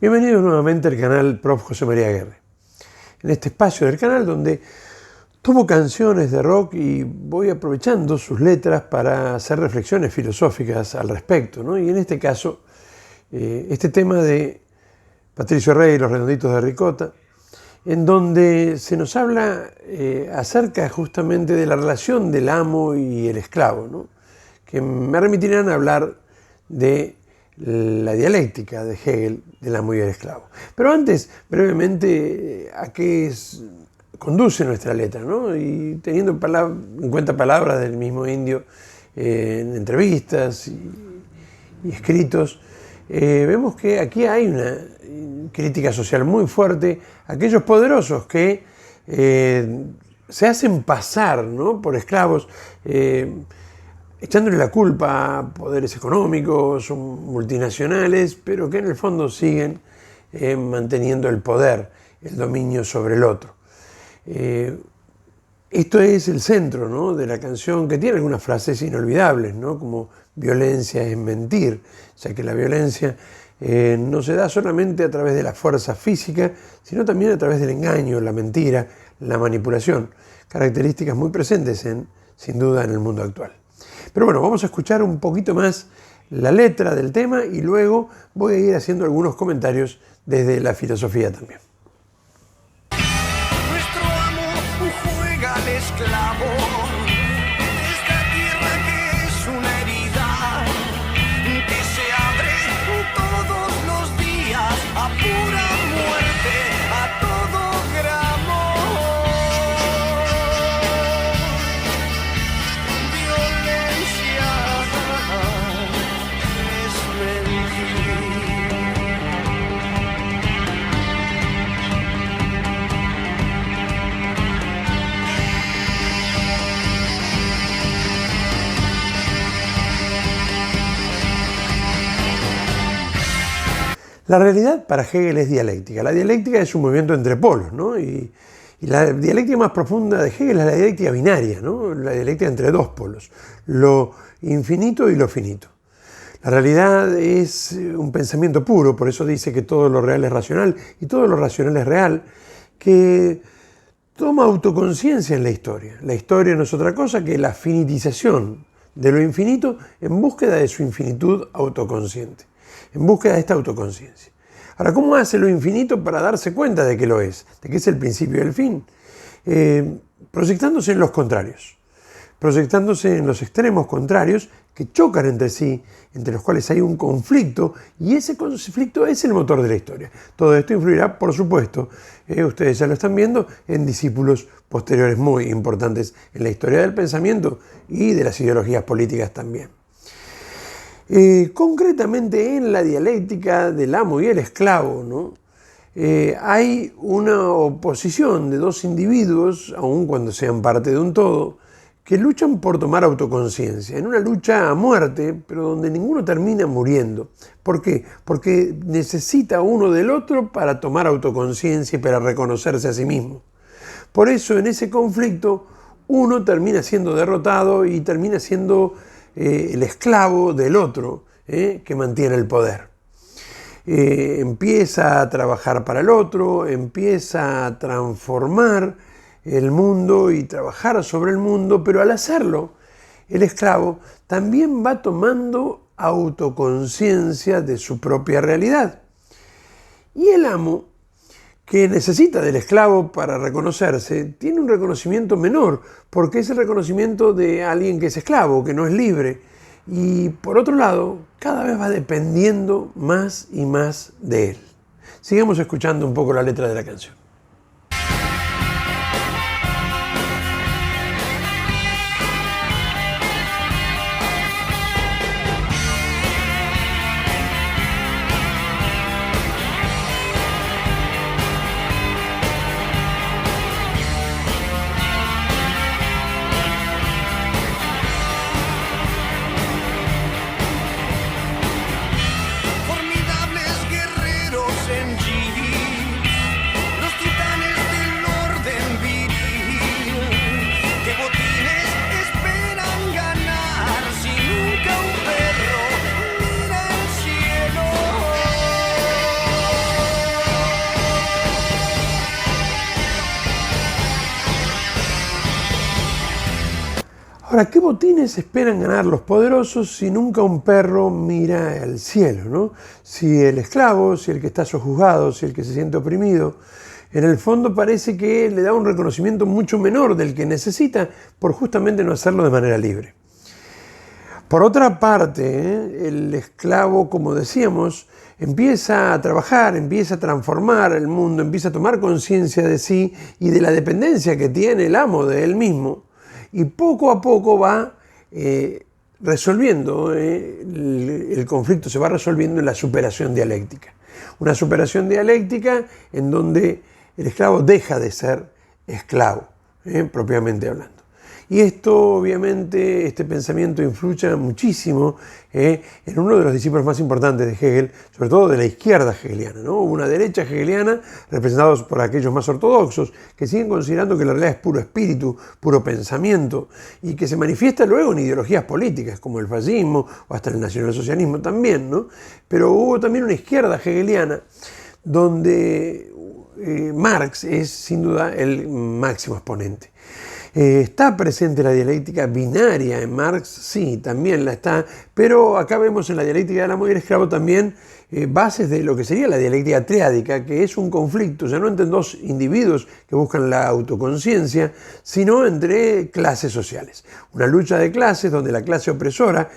Bienvenidos nuevamente al canal Prof. José María Aguerre. En este espacio del canal donde tomo canciones de rock y voy aprovechando sus letras para hacer reflexiones filosóficas al respecto, ¿no? Y en este caso, este tema de Patricio Rey y los Redonditos de Ricota, en donde se nos habla acerca justamente de la relación del amo y el esclavo, ¿no? Que me remitirán a hablar de la dialéctica de Hegel del amo y el esclavo. Pero antes, brevemente, a qué conduce nuestra letra, ¿no? Y teniendo en cuenta palabras del mismo indio en entrevistas y escritos, vemos que aquí hay una crítica social muy fuerte a aquellos poderosos que se hacen pasar, ¿no?, por esclavos, echándole la culpa a poderes económicos o multinacionales, pero que en el fondo siguen manteniendo el poder, el dominio sobre el otro. Esto es el centro, ¿no?, de la canción, que tiene algunas frases inolvidables, ¿no?, como violencia es mentir, ya que la violencia no se da solamente a través de la fuerza física, sino también a través del engaño, la mentira, la manipulación, características muy presentes sin duda en el mundo actual. Pero bueno, vamos a escuchar un poquito más la letra del tema y luego voy a ir haciendo algunos comentarios desde la filosofía también. Nuestro amo juega al esclavo de esta tierra que es una herida que se abre todos los días a pura muerte, a todo gramo. Violencia es mentir. La realidad para Hegel es dialéctica. La dialéctica es un movimiento entre polos, ¿no? Y la dialéctica más profunda de Hegel es la dialéctica binaria, ¿no? La dialéctica entre dos polos, lo infinito y lo finito. La realidad es un pensamiento puro, por eso dice que todo lo real es racional y todo lo racional es real, que toma autoconciencia en la historia. La historia no es otra cosa que la finitización de lo infinito en búsqueda de su infinitud autoconsciente, en búsqueda de esta autoconciencia. Ahora, ¿cómo hace lo infinito para darse cuenta de que lo es? De que es el principio y el fin. Proyectándose en los contrarios, proyectándose en los extremos contrarios que chocan entre sí, entre los cuales hay un conflicto, y ese conflicto es el motor de la historia. Todo esto influirá, por supuesto, ustedes ya lo están viendo, en discípulos posteriores muy importantes en la historia del pensamiento y de las ideologías políticas también. Concretamente en la dialéctica del amo y el esclavo, ¿no?, hay una oposición de dos individuos, aun cuando sean parte de un todo, que luchan por tomar autoconciencia, en una lucha a muerte, pero donde ninguno termina muriendo. ¿Por qué? Porque necesita uno del otro para tomar autoconciencia y para reconocerse a sí mismo. Por eso en ese conflicto uno termina siendo derrotado y termina siendo el esclavo del otro, que mantiene el poder. Empieza a trabajar para el otro, empieza a transformar el mundo y trabajar sobre el mundo, pero al hacerlo, el esclavo también va tomando autoconciencia de su propia realidad. Y el amo, que necesita del esclavo para reconocerse, tiene un reconocimiento menor, porque es el reconocimiento de alguien que es esclavo, que no es libre. Y por otro lado, cada vez va dependiendo más y más de él. Sigamos escuchando un poco la letra de la canción. Ahora, ¿qué botines esperan ganar los poderosos si nunca un perro mira al cielo, ¿no? Si el esclavo, si el que está sojuzgado, si el que se siente oprimido, en el fondo parece que le da un reconocimiento mucho menor del que necesita por justamente no hacerlo de manera libre. Por otra parte, el esclavo, como decíamos, empieza a trabajar, empieza a transformar el mundo, empieza a tomar conciencia de sí y de la dependencia que tiene el amo de él mismo. Y poco a poco va resolviendo, el conflicto se va resolviendo en la superación dialéctica. Una superación dialéctica en donde el esclavo deja de ser esclavo, propiamente hablando. Y esto, obviamente, este pensamiento influye muchísimo en uno de los discípulos más importantes de Hegel, sobre todo de la izquierda hegeliana, ¿no? Una derecha hegeliana, representados por aquellos más ortodoxos, que siguen considerando que la realidad es puro espíritu, puro pensamiento, y que se manifiesta luego en ideologías políticas, como el fascismo o hasta el nacionalsocialismo también, ¿no? Pero hubo también una izquierda hegeliana donde Marx es sin duda el máximo exponente. ¿Está presente la dialéctica binaria en Marx? Sí, también la está, pero acá vemos en la dialéctica del amo y el esclavo también bases de lo que sería la dialéctica triádica, que es un conflicto, ya no entre dos individuos que buscan la autoconciencia, sino entre clases sociales. Una lucha de clases donde la clase opresora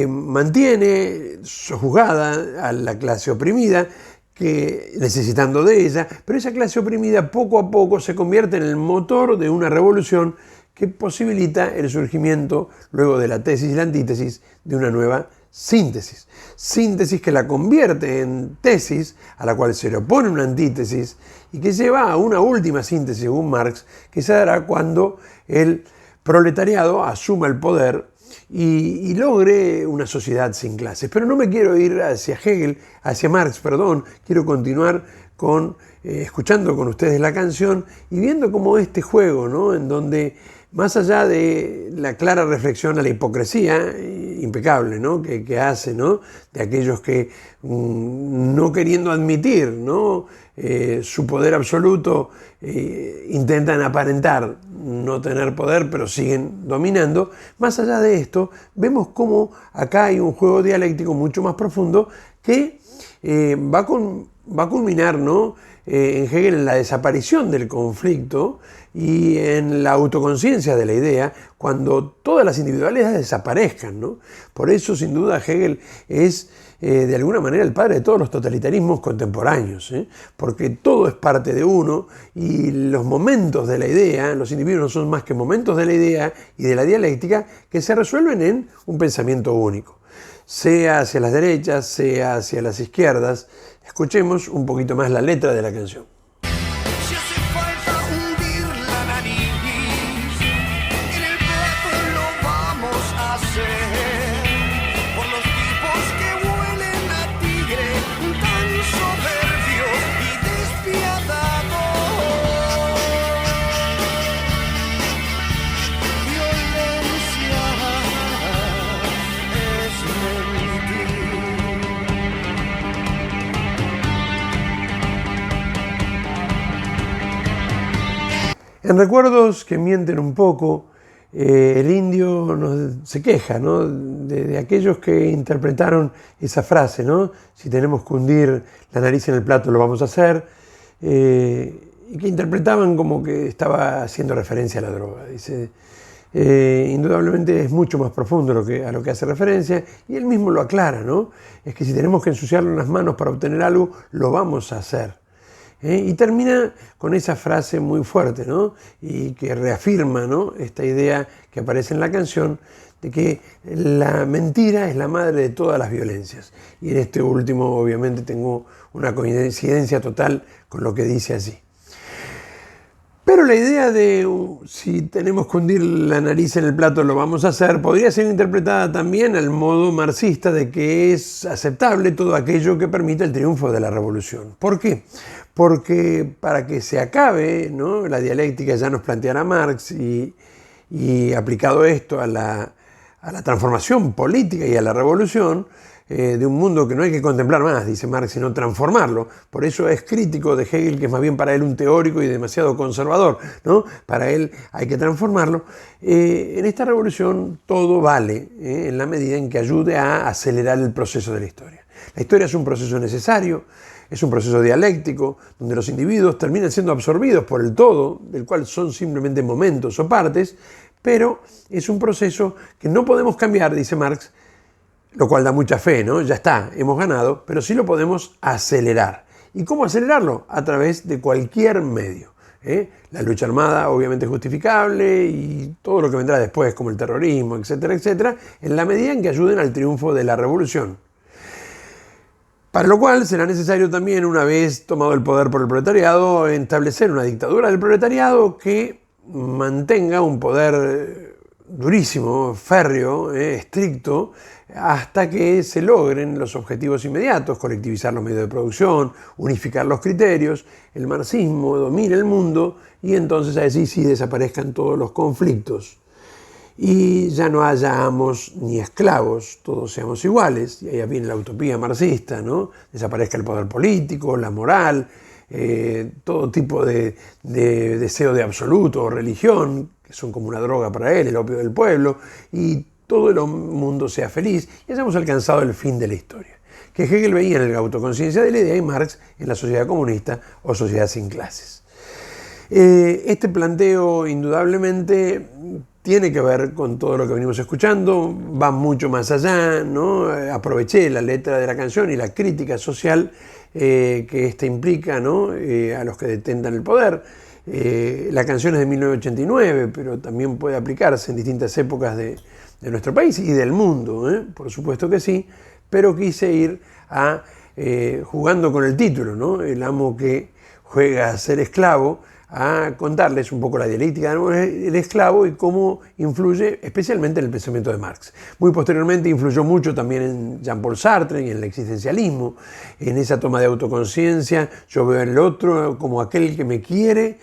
mantiene sojuzgada a la clase oprimida, que necesitando de ella, pero esa clase oprimida poco a poco se convierte en el motor de una revolución que posibilita el surgimiento, luego de la tesis y la antítesis, de una nueva síntesis. Síntesis que la convierte en tesis, a la cual se le opone una antítesis, y que lleva a una última síntesis, según Marx, que se dará cuando el proletariado asuma el poder y logre una sociedad sin clases. Pero no me quiero ir hacia Marx, quiero continuar escuchando con ustedes la canción y viendo cómo este juego, ¿no? En donde, más allá de la clara reflexión a la hipocresía impecable, ¿no? que hace, ¿no? De aquellos que, no queriendo admitir, ¿no? Su poder absoluto, intentan aparentar no tener poder, pero siguen dominando. Más allá de esto, vemos cómo acá hay un juego dialéctico mucho más profundo que va a culminar, ¿no? En Hegel en la desaparición del conflicto y en la autoconciencia de la idea, cuando todas las individualidades desaparezcan, ¿no? Por eso, sin duda, Hegel es de alguna manera el padre de todos los totalitarismos contemporáneos, porque todo es parte de uno y los momentos de la idea, los individuos no son más que momentos de la idea y de la dialéctica que se resuelven en un pensamiento único, sea hacia las derechas, sea hacia las izquierdas. Escuchemos un poquito más la letra de la canción. Si hace falta hundir la nariz, en el plato lo vamos a hacer. Por los tipos que huelen a tigre, tan soberbios y despiadados. Violencia es mentir. En Recuerdos que mienten un poco, el indio se queja, ¿no? de aquellos que interpretaron esa frase, ¿no? Si tenemos que hundir la nariz en el plato lo vamos a hacer. y que interpretaban como que estaba haciendo referencia a la droga. Dice, indudablemente es mucho más profundo a lo que hace referencia, y él mismo lo aclara, ¿no? Es que si tenemos que ensuciarle las manos para obtener algo, lo vamos a hacer. Y termina con esa frase muy fuerte, ¿no? Y que reafirma, ¿no?, esta idea que aparece en la canción de que la mentira es la madre de todas las violencias. Y en este último, obviamente, tengo una coincidencia total con lo que dice así. Pero la idea de si tenemos que hundir la nariz en el plato lo vamos a hacer, podría ser interpretada también al modo marxista de que es aceptable todo aquello que permita el triunfo de la revolución. ¿Por qué? Porque para que se acabe, ¿no?, la dialéctica, ya nos planteará Marx, y aplicado esto a la transformación política y a la revolución, de un mundo que no hay que contemplar más, dice Marx, sino transformarlo. Por eso es crítico de Hegel, que es más bien para él un teórico y demasiado conservador, ¿no? Para él hay que transformarlo. En esta revolución todo vale, en la medida en que ayude a acelerar el proceso de la historia. La historia es un proceso necesario, es un proceso dialéctico, donde los individuos terminan siendo absorbidos por el todo, del cual son simplemente momentos o partes, pero es un proceso que no podemos cambiar, dice Marx, lo cual da mucha fe, ¿no? Ya está, hemos ganado, pero sí lo podemos acelerar. ¿Y cómo acelerarlo? A través de cualquier medio. La lucha armada, obviamente, es justificable, y todo lo que vendrá después, como el terrorismo, etcétera, etcétera, en la medida en que ayuden al triunfo de la revolución. Para lo cual será necesario también, una vez tomado el poder por el proletariado, establecer una dictadura del proletariado que mantenga un poder durísimo, férreo, estricto, hasta que se logren los objetivos inmediatos: colectivizar los medios de producción, unificar los criterios, el marxismo domine el mundo, y entonces así sí desaparezcan todos los conflictos. Y ya no haya amos ni esclavos, todos seamos iguales, y ahí viene la utopía marxista, ¿no? Desaparezca el poder político, la moral, todo tipo de deseo de absoluto o religión, que son como una droga para él, el opio del pueblo, y todo el mundo sea feliz, y hayamos alcanzado el fin de la historia, que Hegel veía en la autoconciencia de la idea y Marx en la sociedad comunista o sociedad sin clases. Este planteo indudablemente tiene que ver con todo lo que venimos escuchando, va mucho más allá, ¿no? Aproveché la letra de la canción y la crítica social que ésta implica, ¿no?, a los que detentan el poder. La canción es de 1989, pero también puede aplicarse en distintas épocas de nuestro país y del mundo, por supuesto que sí, pero quise ir jugando con el título, ¿no? El amo que juega a ser esclavo, a contarles un poco la dialéctica del esclavo y cómo influye especialmente en el pensamiento de Marx. Muy posteriormente influyó mucho también en Jean-Paul Sartre y en el existencialismo, en esa toma de autoconciencia. Yo veo en el otro como aquel que me quiere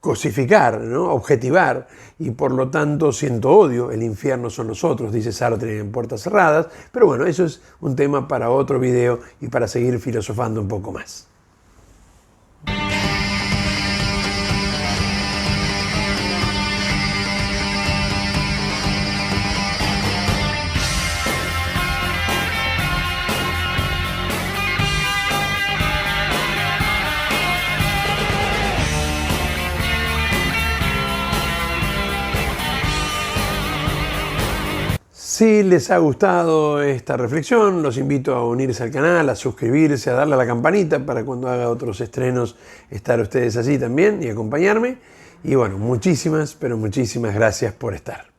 cosificar, ¿no?, objetivar, y por lo tanto siento odio. El infierno son los otros, dice Sartre en Puertas Cerradas. Pero bueno, eso es un tema para otro video y para seguir filosofando un poco más. Si les ha gustado esta reflexión, los invito a unirse al canal, a suscribirse, a darle a la campanita para cuando haga otros estrenos estar ustedes allí también y acompañarme. Y bueno, muchísimas, pero muchísimas gracias por estar.